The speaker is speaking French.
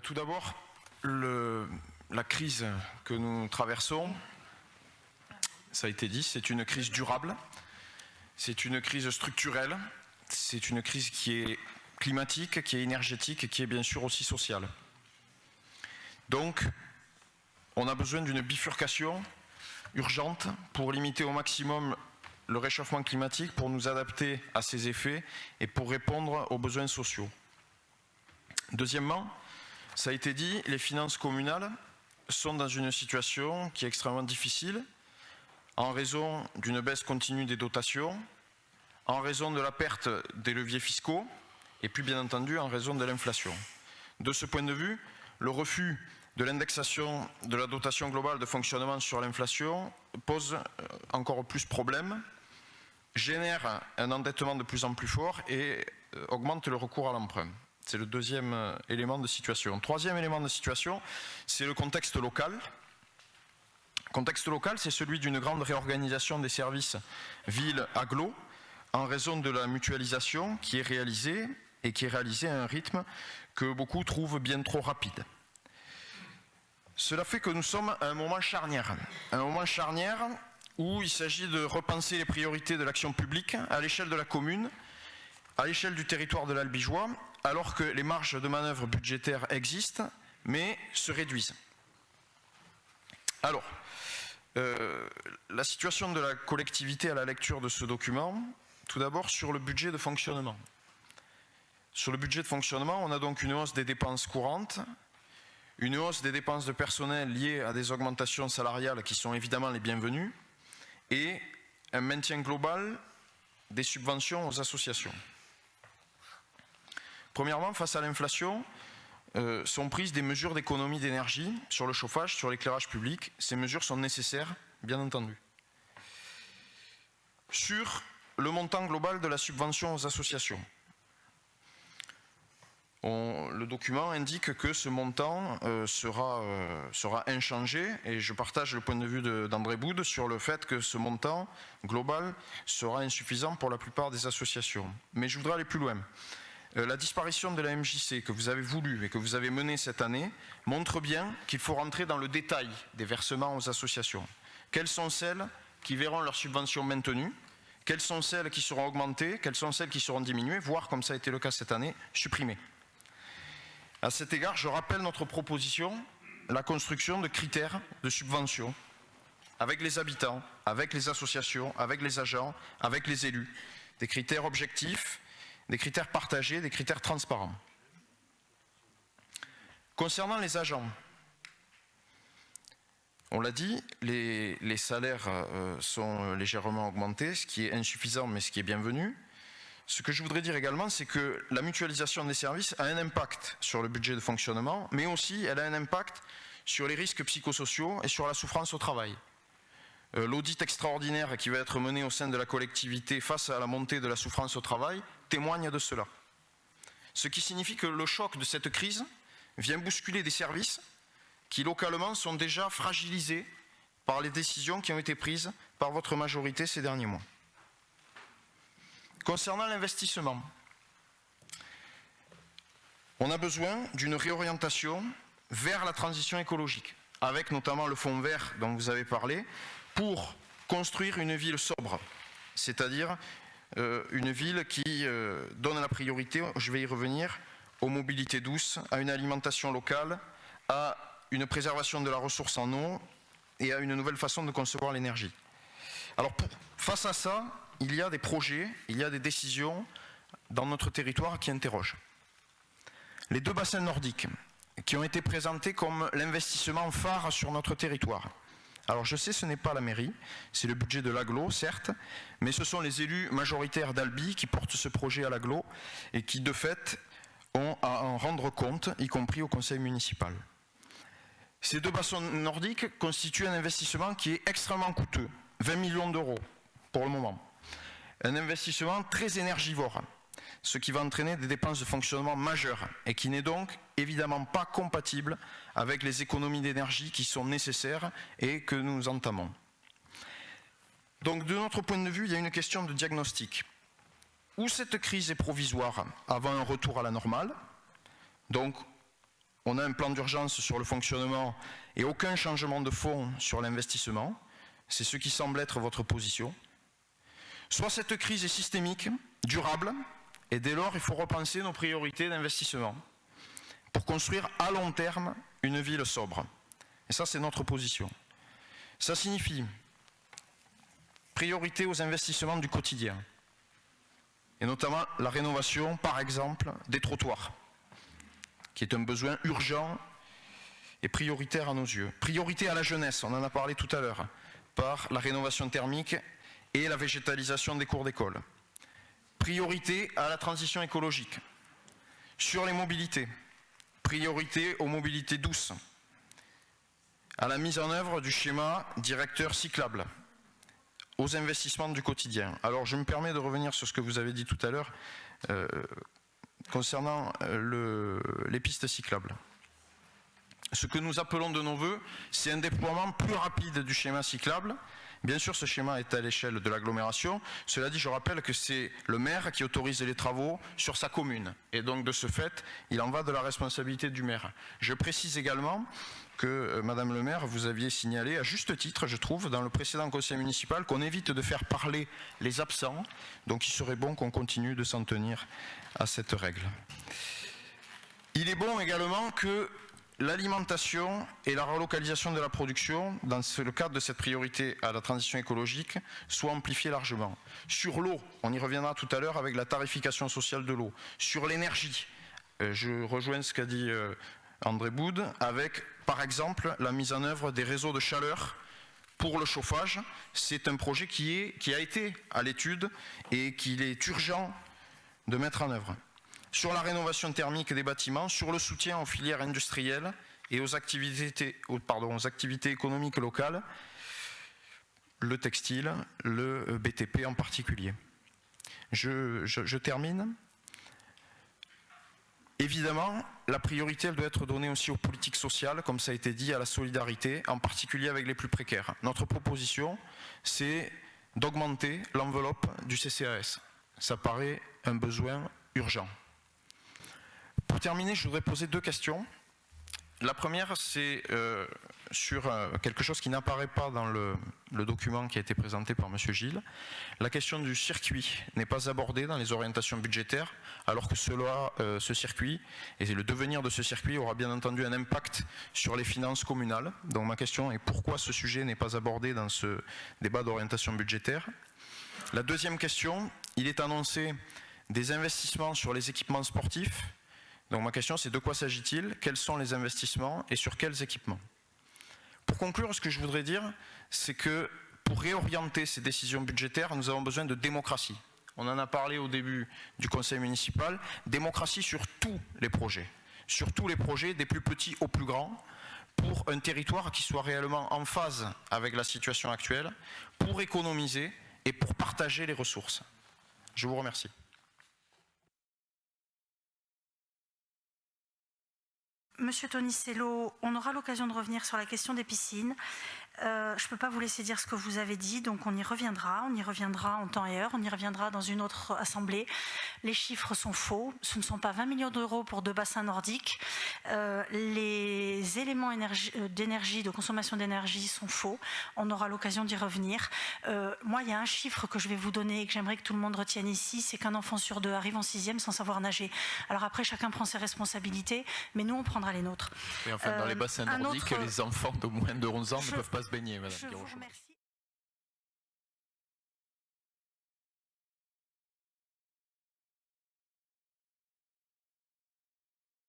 Tout d'abord, la crise que nous traversons, ça a été dit, c'est une crise durable, c'est une crise structurelle, c'est une crise qui est climatique, qui est énergétique et qui est bien sûr aussi sociale. Donc, on a besoin d'une bifurcation urgente pour limiter au maximum le réchauffement climatique, pour nous adapter à ses effets et pour répondre aux besoins sociaux. Deuxièmement, ça a été dit, les finances communales sont dans une situation qui est extrêmement difficile en raison d'une baisse continue des dotations, en raison de la perte des leviers fiscaux et puis bien entendu en raison de l'inflation. De ce point de vue, le refus de l'indexation de la dotation globale de fonctionnement sur l'inflation pose encore plus problème, génère un endettement de plus en plus fort et augmente le recours à l'emprunt. C'est le deuxième élément de situation. Troisième élément de situation, c'est le contexte local. Le contexte local, c'est celui d'une grande réorganisation des services ville-agglo en raison de la mutualisation qui est réalisée et qui est réalisée à un rythme que beaucoup trouvent bien trop rapide. Cela fait que nous sommes à un moment charnière où il s'agit de repenser les priorités de l'action publique à l'échelle de la commune, à l'échelle du territoire de l'Albigeois, alors que les marges de manœuvre budgétaires existent, mais se réduisent. Alors, la situation de la collectivité à la lecture de ce document, tout d'abord sur le budget de fonctionnement. Sur le budget de fonctionnement, on a donc une hausse des dépenses courantes, une hausse des dépenses de personnel liées à des augmentations salariales qui sont évidemment les bienvenues, et un maintien global des subventions aux associations. Premièrement, face à l'inflation, sont prises des mesures d'économie d'énergie sur le chauffage, sur l'éclairage public. Ces mesures sont nécessaires, bien entendu. Sur le montant global de la subvention aux associations, le document indique que ce montant sera inchangé, et je partage le point de vue d'André Boud sur le fait que ce montant global sera insuffisant pour la plupart des associations. Mais je voudrais aller plus loin. La disparition de la MJC que vous avez voulu et que vous avez menée cette année montre bien qu'il faut rentrer dans le détail des versements aux associations. Quelles sont celles qui verront leurs subventions maintenues? Quelles sont celles qui seront augmentées? Quelles sont celles qui seront diminuées, voire, comme ça a été le cas cette année, supprimées? À cet égard, je rappelle notre proposition, la construction de critères de subvention avec les habitants, avec les associations, avec les agents, avec les élus. Des critères objectifs, des critères partagés, des critères transparents. Concernant les agents, on l'a dit, les salaires sont légèrement augmentés, ce qui est insuffisant mais ce qui est bienvenu. Ce que je voudrais dire également, c'est que la mutualisation des services a un impact sur le budget de fonctionnement, mais aussi elle a un impact sur les risques psychosociaux et sur la souffrance au travail. L'audit extraordinaire qui va être mené au sein de la collectivité face à la montée de la souffrance au travail témoigne de cela. Ce qui signifie que le choc de cette crise vient bousculer des services qui localement sont déjà fragilisés par les décisions qui ont été prises par votre majorité ces derniers mois. Concernant l'investissement, on a besoin d'une réorientation vers la transition écologique, avec notamment le fonds vert dont vous avez parlé, pour construire une ville sobre, c'est-à-dire une ville qui donne la priorité, je vais y revenir, aux mobilités douces, à une alimentation locale, à une préservation de la ressource en eau et à une nouvelle façon de concevoir l'énergie. Alors face à ça, il y a des projets, il y a des décisions dans notre territoire qui interrogent. Les deux bassins nordiques qui ont été présentés comme l'investissement phare sur notre territoire. Alors je sais, ce n'est pas la mairie, c'est le budget de l'agglo, certes, mais ce sont les élus majoritaires d'Albi qui portent ce projet à l'agglo et qui, de fait, ont à en rendre compte, y compris au conseil municipal. Ces deux bassins nordiques constituent un investissement qui est extrêmement coûteux, 20 millions d'euros pour le moment. Un investissement très énergivore, ce qui va entraîner des dépenses de fonctionnement majeures et qui n'est donc évidemment pas compatible avec les économies d'énergie qui sont nécessaires et que nous entamons. Donc de notre point de vue, il y a une question de diagnostic. Ou cette crise est provisoire avant un retour à la normale, donc on a un plan d'urgence sur le fonctionnement et aucun changement de fond sur l'investissement. C'est ce qui semble être votre position. Soit cette crise est systémique, durable, et dès lors, il faut repenser nos priorités d'investissement pour construire à long terme une ville sobre. Et ça, c'est notre position. Ça signifie priorité aux investissements du quotidien, et notamment la rénovation, par exemple, des trottoirs, qui est un besoin urgent et prioritaire à nos yeux. Priorité à la jeunesse, on en a parlé tout à l'heure, par la rénovation thermique et la végétalisation des cours d'école. Priorité à la transition écologique. Sur les mobilités, priorité aux mobilités douces, à la mise en œuvre du schéma directeur cyclable, aux investissements du quotidien. Alors je me permets de revenir sur ce que vous avez dit tout à l'heure concernant les pistes cyclables. Ce que nous appelons de nos voeux, c'est un déploiement plus rapide du schéma cyclable. Bien sûr, ce schéma est à l'échelle de l'agglomération. Cela dit, je rappelle que c'est le maire qui autorise les travaux sur sa commune. Et donc, de ce fait, il en va de la responsabilité du maire. Je précise également que, Madame le maire, vous aviez signalé, à juste titre, je trouve, dans le précédent conseil municipal, qu'on évite de faire parler les absents. Donc, il serait bon qu'on continue de s'en tenir à cette règle. Il est bon également que l'alimentation et la relocalisation de la production, dans le cadre de cette priorité à la transition écologique, soient amplifiées largement. Sur l'eau, on y reviendra tout à l'heure avec la tarification sociale de l'eau. Sur l'énergie, je rejoins ce qu'a dit André Boud, avec par exemple la mise en œuvre des réseaux de chaleur pour le chauffage. C'est un projet qui a été à l'étude et qu'il est urgent de mettre en œuvre. Sur la rénovation thermique des bâtiments, sur le soutien aux filières industrielles et aux activités économiques locales, le textile, le BTP en particulier. Je termine. Évidemment, la priorité elle doit être donnée aussi aux politiques sociales, comme ça a été dit, à la solidarité, en particulier avec les plus précaires. Notre proposition, c'est d'augmenter l'enveloppe du CCAS. Ça paraît un besoin urgent. Pour terminer, je voudrais poser deux questions. La première, c'est sur quelque chose qui n'apparaît pas dans le document qui a été présenté par M. Gilles. La question du circuit n'est pas abordée dans les orientations budgétaires, alors que ce circuit et le devenir de ce circuit aura bien entendu un impact sur les finances communales. Donc ma question est pourquoi ce sujet n'est pas abordé dans ce débat d'orientation budgétaire. La deuxième question, il est annoncé des investissements sur les équipements sportifs. Donc ma question c'est de quoi s'agit-il? Quels sont les investissements et sur quels équipements? Pour conclure, ce que je voudrais dire, c'est que pour réorienter ces décisions budgétaires, nous avons besoin de démocratie. On en a parlé au début du conseil municipal, démocratie sur tous les projets, des plus petits aux plus grands, pour un territoire qui soit réellement en phase avec la situation actuelle, pour économiser et pour partager les ressources. Je vous remercie. Monsieur Tonicello, on aura l'occasion de revenir sur la question des piscines. Je ne peux pas vous laisser dire ce que vous avez dit, donc on y reviendra en temps et heure, on y reviendra dans une autre assemblée. Les chiffres sont faux, ce ne sont pas 20 millions d'euros pour 2 bassins nordiques. Les éléments d'énergie, de consommation d'énergie sont faux, on aura l'occasion d'y revenir. Moi, il y a un chiffre que je vais vous donner et que j'aimerais que tout le monde retienne ici, c'est qu'un enfant sur 2 arrive en 6e sans savoir nager. Alors après, chacun prend ses responsabilités, mais nous, on prendra les nôtres. Et enfin, dans les bassins nordiques, les enfants de moins de 11 ans ne peuvent pas se baigner, Madame Guiraud. Je vous remercie.